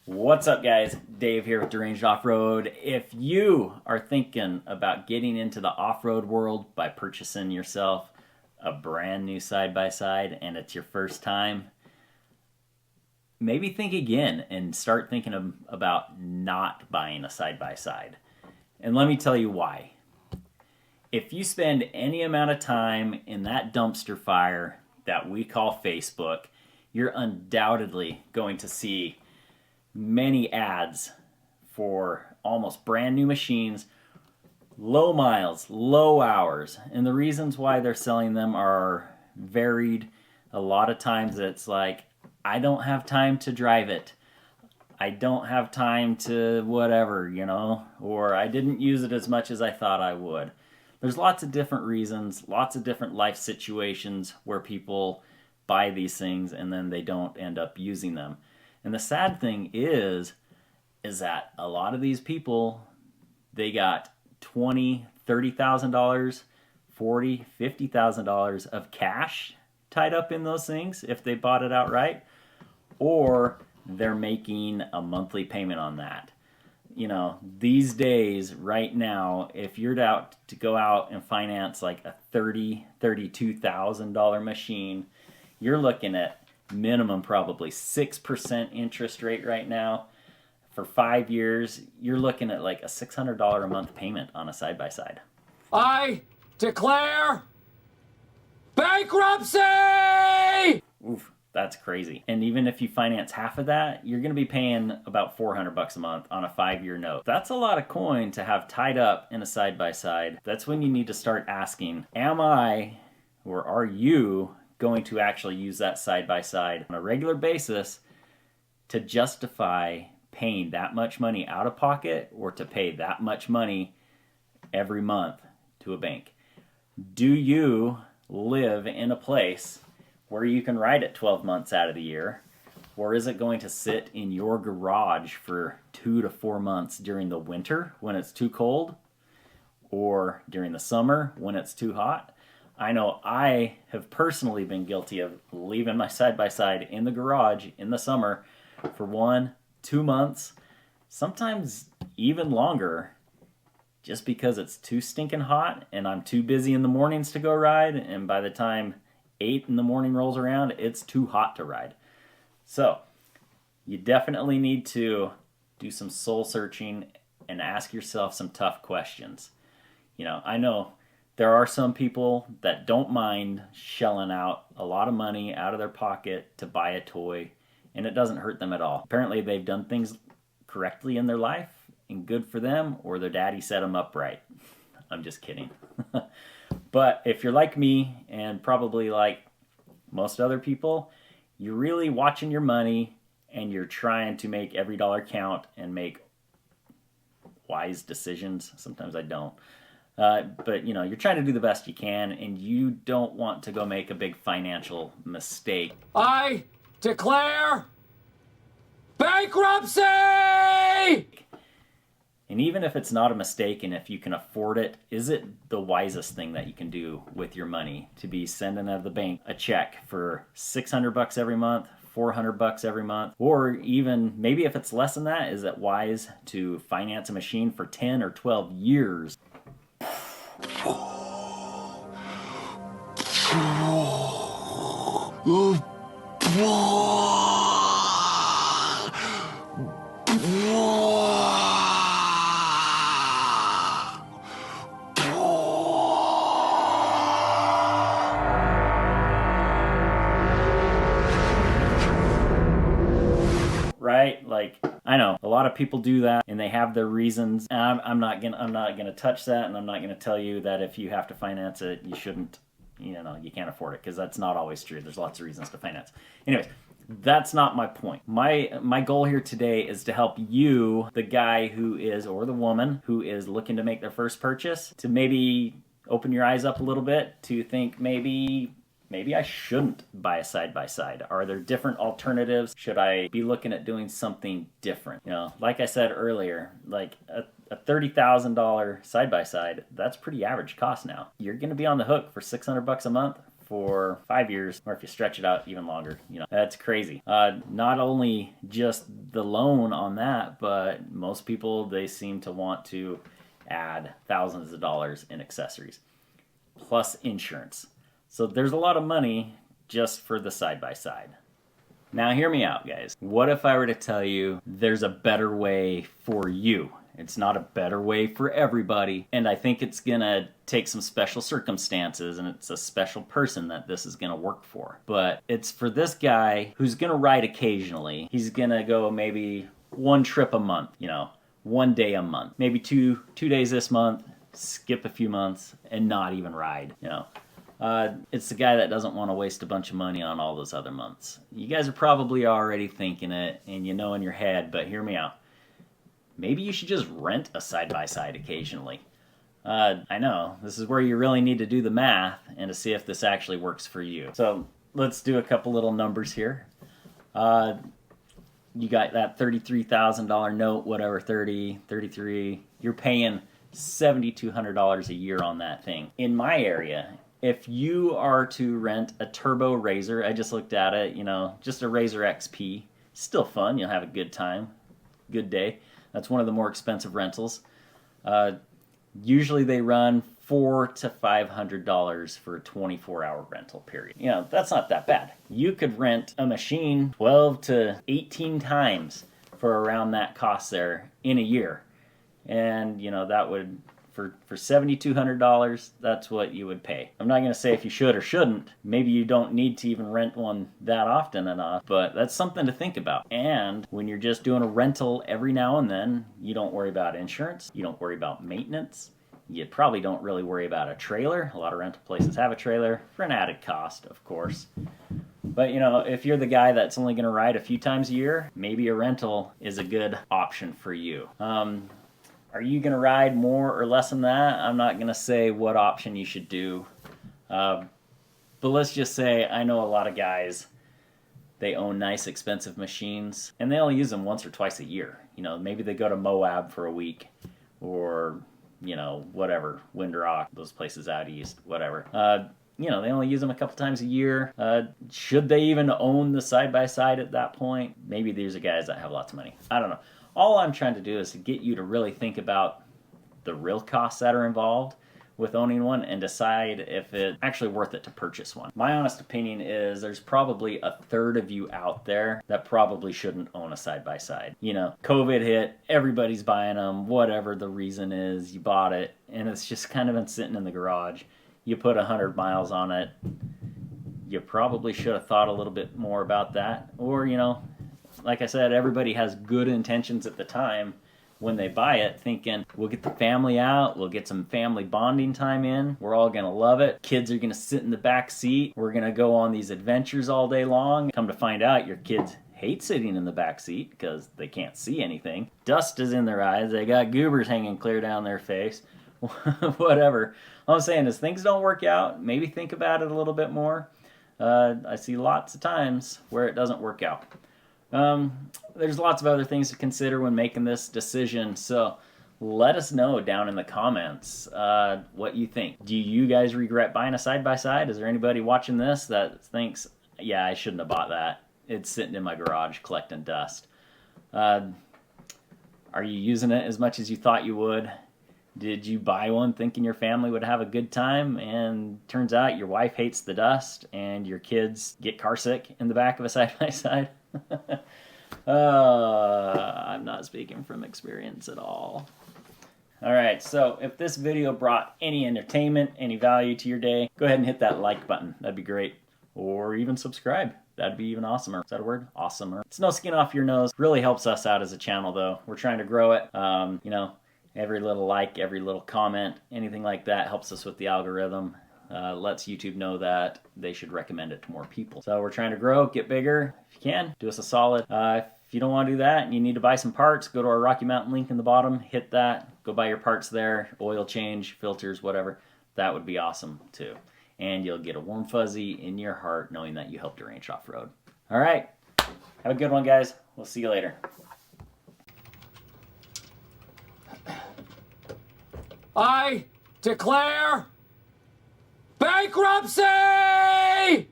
What's up, guys? Dave here with Deranged Off-Road. If you are thinking about getting into the off-road world by purchasing yourself a brand new side-by-side and it's your first time, maybe think again and start thinking about not buying a side-by-side. And let me tell you why. If you spend any amount of time in that dumpster fire that we call Facebook, you're undoubtedly going to see many ads for almost brand new machines, low miles, low hours. And the reasons why they're selling them are varied. A lot of times it's like, I don't have time to drive it. I don't have time to whatever, or I didn't use it as much as I thought I would. There's lots of different reasons, lots of different life situations where people buy these things and then they don't end up using them. And the sad thing is that a lot of these people, they got $20,000, $30,000, $40,000, $50,000 of cash tied up in those things if they bought it outright, or they're making a monthly payment on that. These days, right now, if you're to go out and finance like a $30,000, $32,000 machine, you're looking at minimum probably 6% interest rate right now. For 5 years, you're looking at like a $600 a month payment on a side-by-side. I declare bankruptcy! Oof, that's crazy. And even if you finance half of that, you're going to be paying about $400 a month on a 5-year note. That's a lot of coin to have tied up in a side-by-side. That's when you need to start asking, am I or are you going to actually use that side-by-side on a regular basis to justify paying that much money out of pocket or to pay that much money every month to a bank? Do you live in a place where you can ride it 12 months out of the year, or is it going to sit in your garage for 2 to 4 months during the winter when it's too cold, or during the summer when it's too hot? I know I have personally been guilty of leaving my side-by-side in the garage in the summer for 1, 2 months, sometimes even longer, just because it's too stinking hot and I'm too busy in the mornings to go ride, and by the time 8 in the morning rolls around, it's too hot to ride. So you definitely need to do some soul searching and ask yourself some tough questions. I know there are some people that don't mind shelling out a lot of money out of their pocket to buy a toy, and it doesn't hurt them at all. Apparently they've done things correctly in their life and good for them, or their daddy set them up right. I'm just kidding. But if you're like me, and probably like most other people, you're really watching your money and you're trying to make every dollar count and make wise decisions. Sometimes I don't. But you're trying to do the best you can, and you don't want to go make a big financial mistake. I declare bankruptcy! And even if it's not a mistake and if you can afford it, is it the wisest thing that you can do with your money to be sending out of the bank a check for $600 every month, $400 every month, or even maybe if it's less than that, is it wise to finance a machine for 10 or 12 years? Right? Like, I know a lot of people do that and they have their reasons. And I'm not gonna touch that, and I'm not gonna tell you that if you have to finance it, you shouldn't, you can't afford it, because that's not always true. There's lots of reasons to finance. Anyways, that's not my point. My goal here today is to help you, the guy who is, or the woman who is looking to make their first purchase, to maybe open your eyes up a little bit to think maybe I shouldn't buy a side-by-side. Are there different alternatives? Should I be looking at doing something different? Like I said earlier, like a $30,000 side-by-side, that's pretty average cost now. You're going to be on the hook for $600 a month for 5 years, or if you stretch it out even longer, that's crazy. Not only just the loan on that, but most people, they seem to want to add thousands of dollars in accessories, plus insurance. So there's a lot of money just for the side-by-side. Now hear me out, guys. What if I were to tell you there's a better way for you? It's not a better way for everybody, and I think it's gonna take some special circumstances, and it's a special person that this is gonna work for. But it's for this guy who's gonna ride occasionally. He's gonna go maybe one trip a month, 1 day a month, maybe two days this month, skip a few months, and not even ride, It's the guy that doesn't want to waste a bunch of money on all those other months. You guys are probably already thinking it, and you know in your head, but hear me out. Maybe you should just rent a side-by-side occasionally. I know, this is where you really need to do the math and to see if this actually works for you. So let's do a couple little numbers here. You got that $33,000 note, whatever, 30, 33. You're paying $7,200 a year on that thing. In my area, if you are to rent a turbo RZR, I just looked at it, just a RZR XP, still fun, you'll have a good time, good day. That's one of the more expensive rentals. Usually they run $400 to $500 for a 24-hour rental period. That's not that bad. You could rent a machine 12 to 18 times for around that cost there in a year. And, that would, for $7,200, that's what you would pay. I'm not going to say if you should or shouldn't. Maybe you don't need to even rent one that often enough, but that's something to think about. And when you're just doing a rental every now and then, you don't worry about insurance, you don't worry about maintenance, you probably don't really worry about a trailer. A lot of rental places have a trailer for an added cost, of course. But, if you're the guy that's only going to ride a few times a year, maybe a rental is a good option for you. Are you going to ride more or less than that? I'm not going to say what option you should do. But let's just say I know a lot of guys, they own nice expensive machines, and they only use them once or twice a year. Maybe they go to Moab for a week, or, whatever, Windrock, those places out east, whatever. They only use them a couple times a year. Should they even own the side-by-side at that point? Maybe these are guys that have lots of money. I don't know. All I'm trying to do is to get you to really think about the real costs that are involved with owning one and decide if it's actually worth it to purchase one. My honest opinion is there's probably a third of you out there that probably shouldn't own a side-by-side. COVID hit, everybody's buying them, whatever the reason is, you bought it, and it's just kind of been sitting in the garage. You put 100 miles on it, you probably should have thought a little bit more about that. Or, like I said, everybody has good intentions at the time when they buy it, thinking, we'll get the family out, we'll get some family bonding time in, we're all gonna love it, kids are gonna sit in the back seat, we're gonna go on these adventures all day long. Come to find out, your kids hate sitting in the back seat because they can't see anything. Dust is in their eyes, they got goobers hanging clear down their face, whatever. All I'm saying is things don't work out, maybe think about it a little bit more. I see lots of times where it doesn't work out. There's lots of other things to consider when making this decision, so let us know down in the comments what you think. Do you guys regret buying a side-by-side? Is there anybody watching this that thinks, yeah, I shouldn't have bought that, it's sitting in my garage collecting dust? Are you using it as much as you thought you would? Did you buy one thinking your family would have a good time, and turns out your wife hates the dust and your kids get car sick in the back of a side-by-side? I'm not speaking from experience at all. Alright, so if this video brought any entertainment, any value to your day, go ahead and hit that like button. That'd be great. Or even subscribe. That'd be even awesomer. Is that a word? Awesomer. It's no skin off your nose. Really helps us out as a channel, though. We're trying to grow it. Every little like, every little comment, anything like that helps us with the algorithm. Lets YouTube know that they should recommend it to more people. So we're trying to grow, get bigger. If you can, do us a solid. If you don't want to do that and you need to buy some parts, go to our Rocky Mountain link in the bottom, hit that, go buy your parts there, oil change, filters, whatever. That would be awesome too. And you'll get a warm fuzzy in your heart knowing that you helped a ranch off-road. All right, have a good one, guys. We'll see you later. I declare bankruptcy!